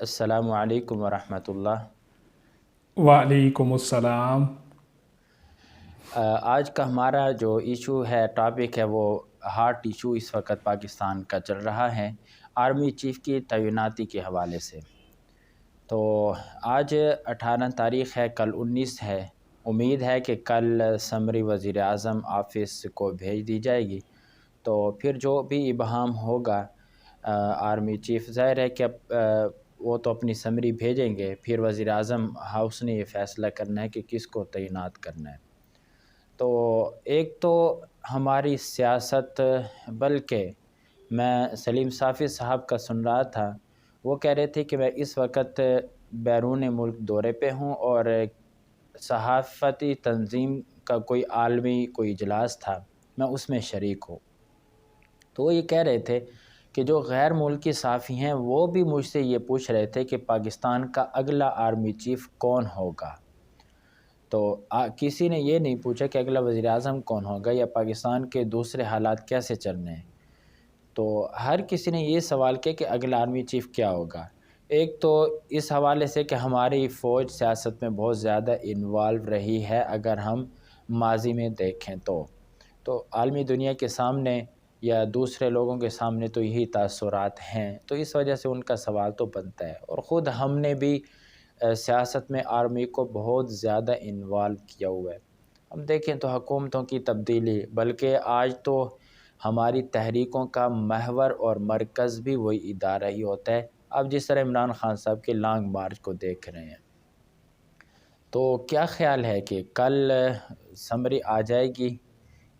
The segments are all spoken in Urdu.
السلام علیکم ورحمۃ اللہ۔ وعلیکم السلام۔ آج کا ہمارا جو ایشو ہے، ٹاپک ہے، وہ ہارٹ ایشو اس وقت پاکستان کا چل رہا ہے، آرمی چیف کی تعیناتی کے حوالے سے۔ تو آج 18 تاریخ ہے، کل 19 ہے۔ امید ہے کہ کل سمری وزیر اعظم آفس کو بھیج دی جائے گی، تو پھر جو بھی ابہام ہوگا آرمی چیف، ظاہر ہے کہ وہ تو اپنی سمری بھیجیں گے، پھر وزیر اعظم ہاؤس نے یہ فیصلہ کرنا ہے کہ کس کو تعینات کرنا ہے۔ تو ایک تو ہماری سیاست، بلکہ میں سلیم صافی صاحب کا سن رہا تھا، وہ کہہ رہے تھے کہ میں اس وقت بیرون ملک دورے پہ ہوں اور صحافتی تنظیم کا کوئی عالمی کوئی اجلاس تھا، میں اس میں شریک ہوں۔ تو وہ یہ کہہ رہے تھے کہ جو غیر ملکی صحافی ہیں وہ بھی مجھ سے یہ پوچھ رہے تھے کہ پاکستان کا اگلا آرمی چیف کون ہوگا۔ تو کسی نے یہ نہیں پوچھا کہ اگلا وزیر اعظم کون ہوگا یا پاکستان کے دوسرے حالات کیسے چلنے ہیں۔ تو ہر کسی نے یہ سوال کیا کہ اگلا آرمی چیف کیا ہوگا۔ ایک تو اس حوالے سے کہ ہماری فوج سیاست میں بہت زیادہ انوالو رہی ہے، اگر ہم ماضی میں دیکھیں تو عالمی دنیا کے سامنے یا دوسرے لوگوں کے سامنے تو یہی تاثرات ہیں، تو اس وجہ سے ان کا سوال تو بنتا ہے۔ اور خود ہم نے بھی سیاست میں آرمی کو بہت زیادہ انوالو کیا ہوا ہے۔ ہم دیکھیں تو حکومتوں کی تبدیلی، بلکہ آج تو ہماری تحریکوں کا محور اور مرکز بھی وہی ادارہ ہی ہوتا ہے۔ اب جس طرح عمران خان صاحب کے لانگ مارچ کو دیکھ رہے ہیں، تو کیا خیال ہے کہ کل سمری آ جائے گی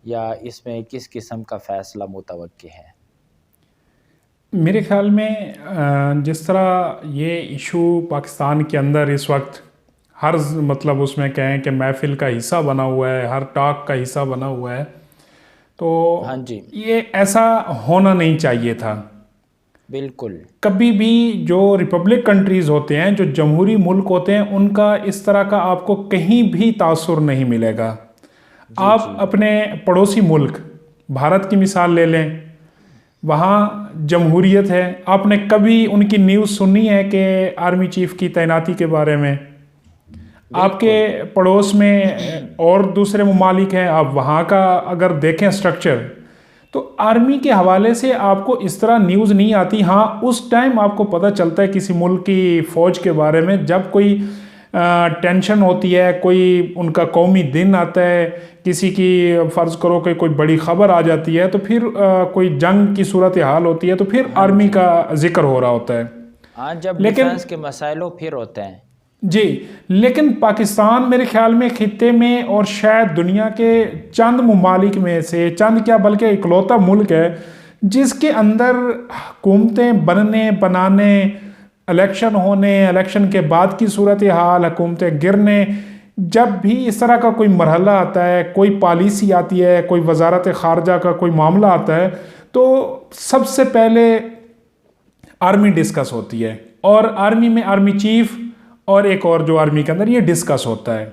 یا اس میں کس قسم کا فیصلہ متوقع ہے؟ میرے خیال میں جس طرح یہ ایشو پاکستان کے اندر اس وقت ہر مطلب اس میں کہیں کہ محفل کا حصہ بنا ہوا ہے، ہر ٹاک کا حصہ بنا ہوا ہے، تو ہاں جی، یہ ایسا ہونا نہیں چاہیے تھا۔ بالکل کبھی بھی جو ریپبلک کنٹریز ہوتے ہیں، جو جمہوری ملک ہوتے ہیں، ان کا اس طرح کا آپ کو کہیں بھی تاثر نہیں ملے گا۔ جی آپ جی اپنے پڑوسی ملک بھارت کی مثال لے لیں، وہاں جمہوریت ہے، آپ نے کبھی ان کی نیوز سنی ہے کہ آرمی چیف کی تعیناتی کے بارے میں؟ آپ کے بالکل پڑوس میں اور دوسرے ممالک ہیں، آپ وہاں کا اگر دیکھیں سٹرکچر، تو آرمی کے حوالے سے آپ کو اس طرح نیوز نہیں آتی۔ ہاں، اس ٹائم آپ کو پتہ چلتا ہے کسی ملک کی فوج کے بارے میں جب کوئی ٹینشن ہوتی ہے، کوئی ان کا قومی دن آتا ہے، کسی کی فرض کرو کہ کوئی بڑی خبر آ جاتی ہے، تو پھر کوئی جنگ کی صورتحال ہوتی ہے، تو پھر ہاں آرمی جی، کا ذکر ہو رہا ہوتا ہے۔ ہاں جب لیکن ڈیفنس کے مسائلوں پھر ہوتے ہیں۔ جی، لیکن پاکستان میرے خیال میں خطے میں اور شاید دنیا کے چند ممالک میں سے، چند کیا بلکہ اکلوتا ملک ہے جس کے اندر حکومتیں بننے، بنانے، الیکشن ہونے، الیکشن کے بعد کی صورتحال، حکومتیں گرنے، جب بھی اس طرح کا کوئی مرحلہ آتا ہے، کوئی پالیسی آتی ہے، کوئی وزارت خارجہ کا کوئی معاملہ آتا ہے، تو سب سے پہلے آرمی ڈسکس ہوتی ہے، اور آرمی میں آرمی چیف اور ایک اور جو آرمی کے اندر یہ ڈسکس ہوتا ہے۔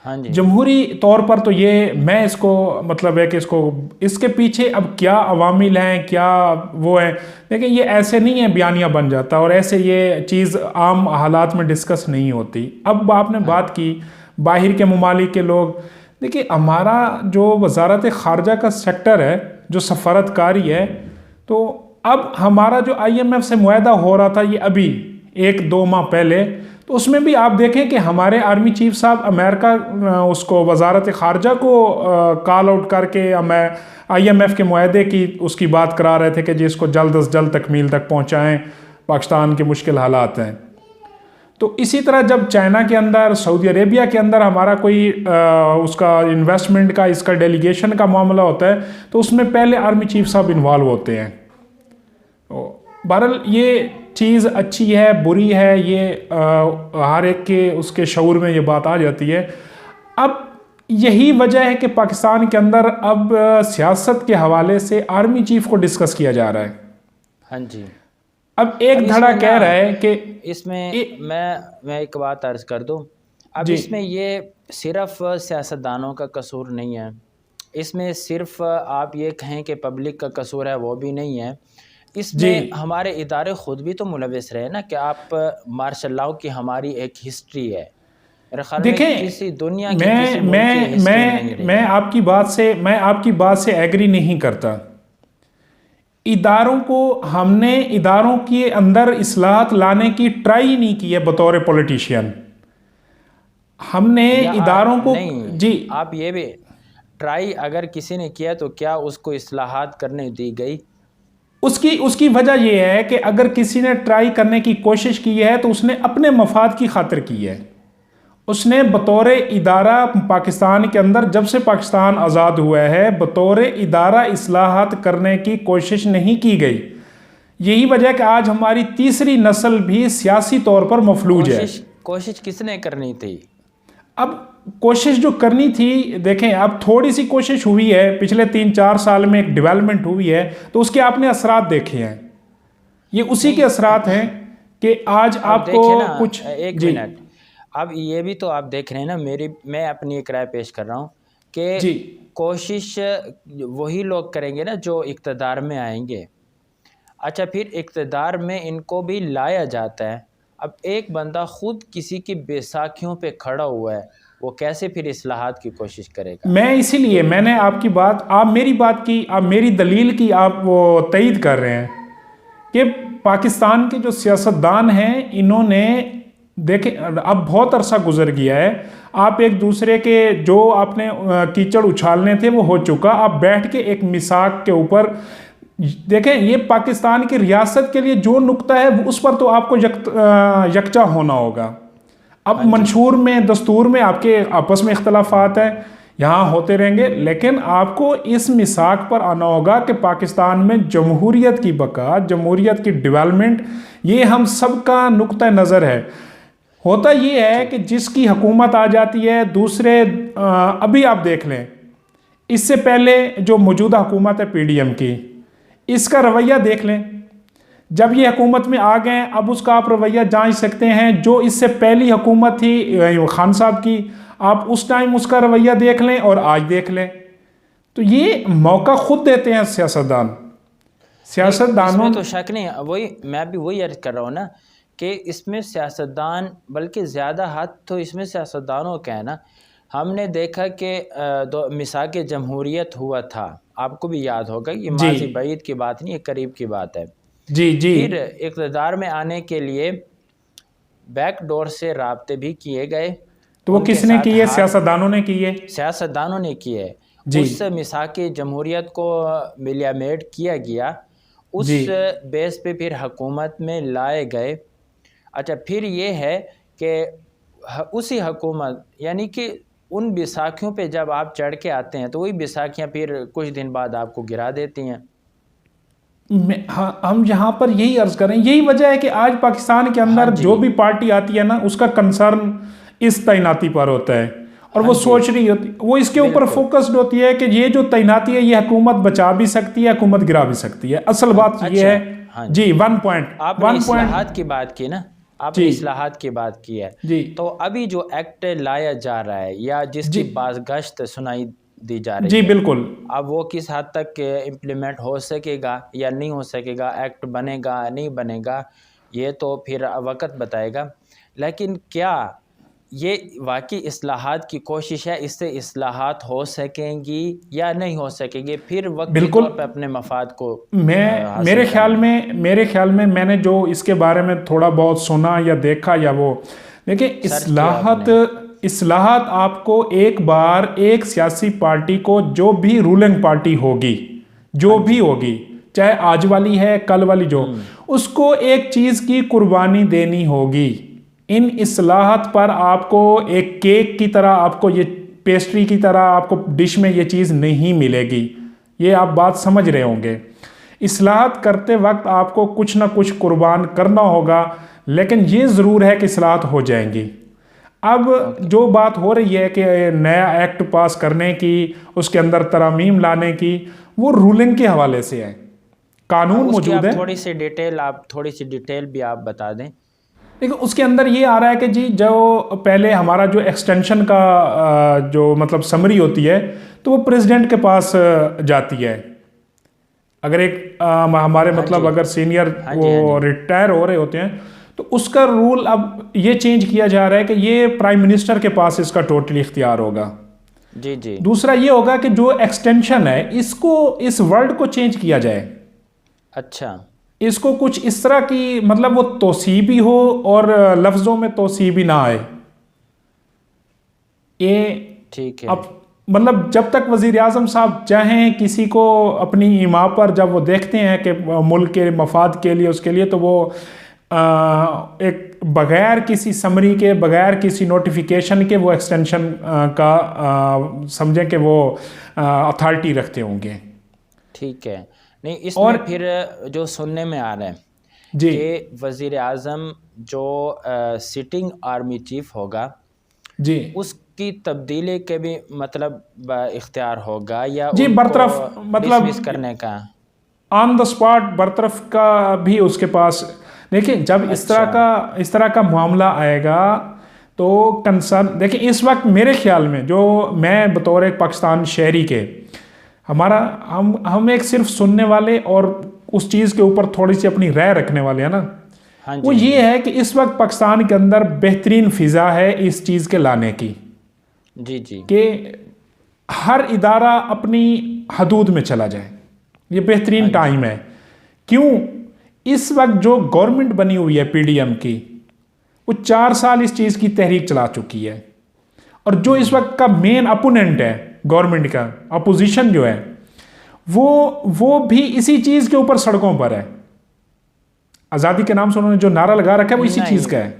ہاں جی، جمہوری طور پر تو یہ میں اس کو مطلب ہے کہ اس کے پیچھے اب کیا عوامل ہیں، کیا وہ ہیں، لیکن یہ ایسے نہیں ہے بیانیہ بن جاتا، اور ایسے یہ چیز عام حالات میں ڈسکس نہیں ہوتی۔ اب آپ نے ہاں بات کی باہر کے ممالک کے لوگ، دیکھیے ہمارا جو وزارت خارجہ کا سیکٹر ہے، جو سفارتکاری ہے، تو اب ہمارا جو آئی ایم ایف سے معاہدہ ہو رہا تھا یہ ابھی 1-2 ماہ پہلے، تو اس میں بھی آپ دیکھیں کہ ہمارے آرمی چیف صاحب امریکہ اس کو وزارت خارجہ کو کال آؤٹ کر کے آئی ایم ایف کے معاہدے کی اس کی بات کرا رہے تھے کہ جی اس کو جلد از جلد تکمیل تک پہنچائیں، پاکستان کے مشکل حالات ہیں۔ تو اسی طرح جب چائنا کے اندر، سعودی عربیہ کے اندر ہمارا کوئی اس کا انویسٹمنٹ کا، اس کا ڈیلیگیشن کا معاملہ ہوتا ہے، تو اس میں پہلے آرمی چیف صاحب انوالو ہوتے ہیں۔ بہرحال یہ چیز اچھی ہے، بری ہے، یہ ہر ایک کے اس کے شعور میں یہ بات آ جاتی ہے۔ اب یہی وجہ ہے کہ پاکستان کے اندر اب سیاست کے حوالے سے آرمی چیف کو ڈسکس کیا جا رہا ہے۔ ہاں جی۔ اب اب ایک اس دھڑا میں نا، کہہ رہا ہے کہ اس میں میں ایک بات عرض کر دوں، اب جی اس میں یہ صرف سیاستدانوں کا قصور نہیں ہے، اس میں صرف آپ یہ کہیں کہ پبلک کا قصور ہے، وہ بھی نہیں ہے۔ اس میں ہمارے ادارے خود بھی تو ملوث رہے نا، کہ آپ مارشل لاء کی ہماری ایک ہسٹری ہے، میرے خیال میں کسی دنیا کی کسی ملک کی ہسٹری نہیں رہی۔ میں آپ کی بات سے ایگری نہیں کرتا۔ اداروں کو ہم نے اداروں کے اندر اصلاحات لانے کی ٹرائی نہیں کی ہے بطور پولیٹیشین۔ ہم نے اداروں کو جی آپ یہ بھی ٹرائی اگر کسی نے کیا تو کیا اس کو اصلاحات کرنے دی گئی؟ اس کی وجہ یہ ہے کہ اگر کسی نے ٹرائی کرنے کی کوشش کی ہے تو اس نے اپنے مفاد کی خاطر کی ہے۔ اس نے بطور ادارہ پاکستان کے اندر، جب سے پاکستان آزاد ہوا ہے، بطور ادارہ اصلاحات کرنے کی کوشش نہیں کی گئی۔ یہی وجہ ہے کہ آج ہماری تیسری نسل بھی سیاسی طور پر مفلوج ہے۔ کوشش کس نے کرنی تھی؟ اب کوشش جو کرنی تھی، دیکھیں اب تھوڑی سی کوشش ہوئی ہے، پچھلے 3-4 سال میں ایک ڈیولپمنٹ ہوئی ہے، تو اس کے آپ نے اثرات دیکھے ہیں۔ یہ اسی کے اثرات ہیں کہ آج آپ کو کچھ ایک منٹ، اب یہ بھی تو آپ دیکھ رہے ہیں نا، میں اپنی ایک رائے پیش کر رہا ہوں کہ کوشش وہی لوگ کریں گے نا جو اقتدار میں آئیں گے۔ اچھا، پھر اقتدار میں ان کو بھی لایا جاتا ہے، اب ایک بندہ خود کسی کی بیساکھیوں پہ کھڑا ہوا ہے، وہ کیسے پھر اصلاحات کی کوشش کرے گا؟ میں اسی لیے میں نے آپ کی بات، آپ میری بات کی، آپ میری دلیل کی آپ وہ تائید کر رہے ہیں کہ پاکستان کے جو سیاستدان ہیں، انہوں نے دیکھیں اب بہت عرصہ گزر گیا ہے، آپ ایک دوسرے کے جو آپ نے کیچڑ اچھالنے تھے وہ ہو چکا، آپ بیٹھ کے ایک میثاق کے اوپر دیکھیں، یہ پاکستان کی ریاست کے لیے جو نقطہ ہے اس پر تو آپ کو یکجا ہونا ہوگا۔ اب منشور میں، دستور میں آپ کے آپس میں اختلافات ہیں، یہاں ہوتے رہیں گے، لیکن آپ کو اس میثاق پر آنا ہوگا کہ پاکستان میں جمہوریت کی بقا، جمہوریت کی ڈیولپمنٹ، یہ ہم سب کا نقطہ نظر ہے۔ ہوتا یہ ہے کہ جس کی حکومت آ جاتی ہے، دوسرے ابھی آپ دیکھ لیں، اس سے پہلے جو موجودہ حکومت ہے پی ڈی ایم کی، اس کا رویہ دیکھ لیں، جب یہ حکومت میں آ گئے اب اس کا آپ رویہ جانچ سکتے ہیں۔ جو اس سے پہلی حکومت تھی خان صاحب کی، آپ اس ٹائم اس کا رویہ دیکھ لیں اور آج دیکھ لیں، تو یہ موقع خود دیتے ہیں سیاستدان، سیاستدانوں تو شک نہیں، میں بھی وہی عرض کر رہا ہوں نا کہ اس میں سیاستدان، بلکہ زیادہ ہاتھ تو اس میں سیاستدانوں کا ہے نا۔ ہم نے دیکھا کہ میثاق جمہوریت ہوا تھا، آپ کو بھی یاد ہوگا، یہ ماضی بعید کی بات نہیں، یہ قریب کی بات ہے۔ پھر اقتدار میں آنے کے لیے بیک ڈور سے رابطے بھی کیے گئے، تو وہ کس نے کیے؟ سیاستدانوں نے کیے، سیاستدانوں نے کیے۔ اس میثاق جمہوریت کو ملیامیٹ کیا گیا، اس بیس پہ پھر حکومت میں لائے گئے۔ اچھا، پھر یہ ہے کہ اسی حکومت، یعنی کہ ان بیساکھیوں پہ جب آپ چڑھ کے آتے ہیں تو وہی بیساکھیاں پھر کچھ دن بعد آپ کو گرا دیتی ہیں۔ ہم یہاں پر یہی عرض کریں، یہی وجہ ہے کہ آج پاکستان کے اندر جو بھی پارٹی آتی ہے نا، اس کا کنسرن اس تعیناتی پر ہوتا ہے، اور وہ سوچ رہی ہوتی، وہ اس کے اوپر فوکسڈ ہوتی ہے کہ یہ جو تعیناتی ہے یہ حکومت بچا بھی سکتی ہے، حکومت گرا بھی سکتی ہے۔ اصل بات یہ ہے جی، آپ نے اصلاحات کی بات کی نا، آپ نے اصلاحات کی بات کی ہے، تو ابھی جو ایکٹ لایا جا رہا ہے یا جس کی بازگشت سنائی دی جا رہی ہے، جی بالکل، اب وہ کس حد تک امپلیمنٹ ہو سکے گا یا نہیں ہو سکے گا، ایکٹ بنے گا نہیں بنے گا، یہ تو پھر وقت بتائے گا۔ لیکن کیا یہ واقعی اصلاحات کی کوشش ہے، اس سے اصلاحات ہو سکیں گی یا نہیں ہو سکیں گی؟ پھر وقتی طور پہ اپنے مفاد کو میرے خیال میں میں نے جو اس کے بارے میں تھوڑا بہت سنا یا دیکھا یا وہ دیکھیں، اصلاحات آپ کو ایک بار ایک سیاسی پارٹی کو، جو بھی رولنگ پارٹی ہوگی، جو بھی ہوگی، چاہے آج والی ہے کل والی، جو اس کو ایک چیز کی قربانی دینی ہوگی۔ ان اصلاحات پر آپ کو ایک کیک کی طرح، آپ کو یہ پیسٹری کی طرح آپ کو ڈش میں یہ چیز نہیں ملے گی، یہ آپ بات سمجھ رہے ہوں گے۔ اصلاحات کرتے وقت آپ کو کچھ نہ کچھ قربان کرنا ہوگا، لیکن یہ ضرور ہے کہ اصلاحات ہو جائیں گی۔ اب جو بات ہو رہی ہے کہ نیا ایکٹ پاس کرنے کی، اس کے اندر ترامیم لانے کی، وہ رولنگ کے حوالے سے ہے، قانون موجود ہے۔ تھوڑی سی ڈیٹیل بھی آپ بتا دیں۔ لیکن اس کے اندر یہ آ رہا ہے کہ جی، جو پہلے ہمارا جو ایکسٹینشن کا جو مطلب سمری ہوتی ہے، تو وہ پریزیڈنٹ کے پاس جاتی ہے۔ اگر ایک ہمارے مطلب اگر سینئر وہ ریٹائر ہو رہے ہوتے ہیں تو اس کا رول اب یہ چینج کیا جا رہا ہے کہ یہ پرائم منسٹر کے پاس اس کا ٹوٹلی اختیار ہوگا. جی جی. دوسرا یہ ہوگا کہ جو ایکسٹینشن ہے اس کو اس ورڈ کو چینج کیا جائے. اچھا. اس کو کچھ اس طرح کی مطلب وہ توسیع بھی ہو اور لفظوں میں توسیع بھی نہ آئے. یہ ٹھیک ہے. اب مطلب جب تک وزیر اعظم صاحب چاہیں کسی کو اپنی ایما پر جب وہ دیکھتے ہیں کہ ملک کے مفاد کے لیے اس کے لیے تو وہ ایک بغیر کسی سمری کے بغیر کسی نوٹیفیکیشن کے وہ ایکسٹینشن کا سمجھیں کہ وہ اتھارٹی رکھتے ہوں گے. ٹھیک ہے. نہیں اس میں پھر جو سننے میں آ رہا ہے جی کہ وزیر اعظم جو سٹنگ آرمی چیف ہوگا جی اس کی تبدیلی کے بھی مطلب اختیار ہوگا یا جی برطرف مطلب ڈسمس کرنے کا آن دا اسپاٹ برطرف کا بھی اس کے پاس. دیکھیں جب اس طرح کا معاملہ آئے گا تو کنسرن دیکھیں اس وقت میرے خیال میں جو میں بطور ایک پاکستان شہری کے ہمارا ہم ایک صرف سننے والے اور اس چیز کے اوپر تھوڑی سی اپنی رائے رکھنے والے ہیں نا. وہ یہ ہے کہ اس وقت پاکستان کے اندر بہترین فضا ہے اس چیز کے لانے کی. جی جی. کہ ہر ادارہ اپنی حدود میں چلا جائے. یہ بہترین ٹائم ہے. کیوں؟ اس وقت جو گورنمنٹ بنی ہوئی ہے پی ڈی ایم کی وہ 4 سال اس چیز کی تحریک چلا چکی ہے اور جو اس وقت کا مین اپوننٹ ہے گورنمنٹ کا اپوزیشن جو ہے وہ بھی اسی چیز کے اوپر سڑکوں پر ہے. آزادی کے نام سے انہوں نے جو نعرہ لگا رکھا ہے وہ اسی چیز کا ہے.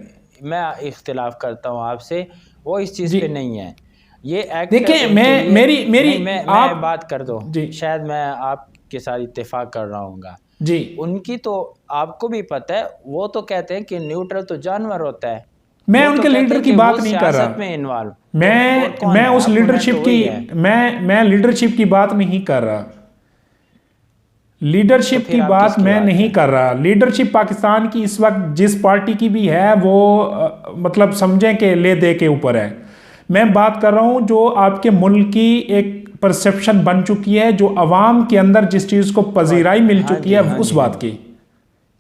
میں اختلاف کرتا ہوں آپ سے. وہ اس چیز پہ نہیں ہے. یہ ایکٹ دیکھیں میں بات کر دو شاید میں آپ کے ساتھ اتفاق کر رہا ہوں گا. جی ان کی تو آپ کو بھی پتہ ہے وہ تو کہتے ہیں کہ نیوٹرل تو جانور ہوتا ہے. میں ان کے لیڈر کی بات نہیں کر رہا. میں انوالو میں اس لیڈرشپ کی میں لیڈرشپ کی بات نہیں کر رہا. لیڈرشپ کی بات میں نہیں کر رہا. لیڈرشپ پاکستان کی اس وقت جس پارٹی کی بھی ہے وہ مطلب سمجھیں کہ لے دے کے اوپر ہے. میں بات کر رہا ہوں جو آپ کے ملک کی ایک پرسیپشن بن چکی ہے جو عوام کے اندر جس چیز کو پذیرائی مل چکی ہے اس بات کی.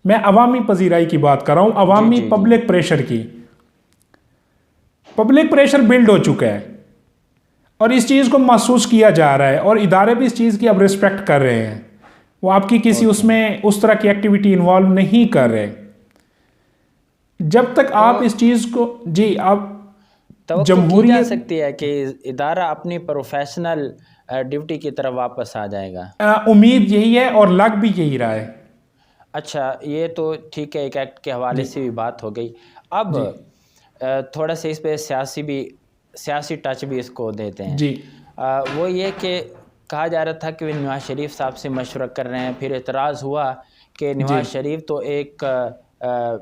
میں عوامی پذیرائی کی بات کر رہا ہوں. عوامی پبلک پریشر کی. پبلک پریشر بلڈ ہو چکا ہے اور اس چیز کو محسوس کیا جا رہا ہے اور ادارے بھی اس چیز کی اب ریسپیکٹ کر رہے ہیں. وہ آپ کی کسی اس میں اس طرح کی ایکٹیویٹی انوالو نہیں کر رہے. جب تک آپ اس چیز کو جی آپ جمہوریت جا سکتی ہے کہ ادارہ اپنی پروفیشنل ڈیوٹی کی طرف واپس آ جائے گا. امید یہی ہے اور لگ بھی یہی رہا ہے. اچھا یہ تو ٹھیک ہے. ایک ایکٹ کے حوالے سے بھی بات ہو گئی. اب تھوڑا سا اس پہ سیاسی ٹچ بھی اس کو دیتے ہیں. جی وہ یہ کہ کہا جا رہا تھا کہ وہ نواز شریف صاحب سے مشورہ کر رہے ہیں. پھر اعتراض ہوا کہ نواز شریف تو ایک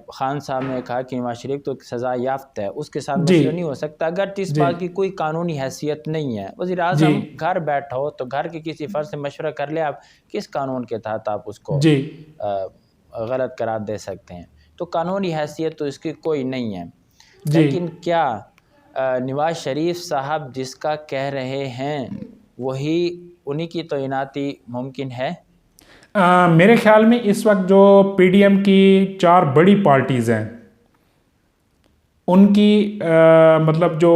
خان صاحب نے کہا کہ نواز شریف تو سزا یافتہ ہے اس کے ساتھ مشورہ نہیں ہو سکتا اگر اس بات کی کوئی قانونی حیثیت نہیں ہے. وزیر اعظم گھر بیٹھا ہو تو گھر کے کسی فرد سے مشورہ کر لے. آپ کس قانون کے تحت آپ اس کو غلط قرار دے سکتے ہیں؟ تو قانونی حیثیت تو اس کی کوئی نہیں ہے. لیکن کیا نواز شریف صاحب جس کا کہہ رہے ہیں وہی انہی کی تعیناتی ممکن ہے؟ میرے خیال میں اس وقت جو پی ڈی ایم کی 4 بڑی پارٹیز ہیں ان کی مطلب جو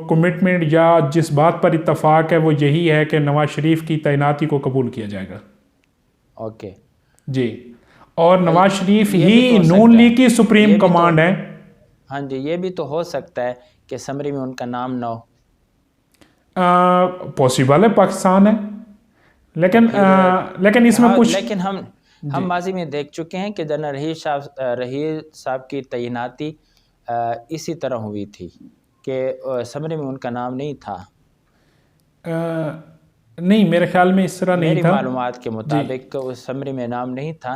کمٹمنٹ یا جس بات پر اتفاق ہے وہ یہی ہے کہ نواز شریف کی تعیناتی کو قبول کیا جائے گا. اوکے جی. اور نواز شریف ہی نون لیگ کی سپریم کمانڈ ہے. ہاں جی یہ بھی تو ہو سکتا ہے کہ سمری میں ان کا نام نہ ہو. پاسبل ہے پاکستان ہے لیکن اس میں کچھ لیکن ہم ماضی میں دیکھ چکے ہیں کہ جنرل رحیل صاحب کی تعیناتی اسی طرح ہوئی تھی کہ سمری میں ان کا نام نہیں تھا. نہیں میرے خیال میں اس طرح نہیں تھا. میری معلومات کے مطابق اس سمری میں نام نہیں تھا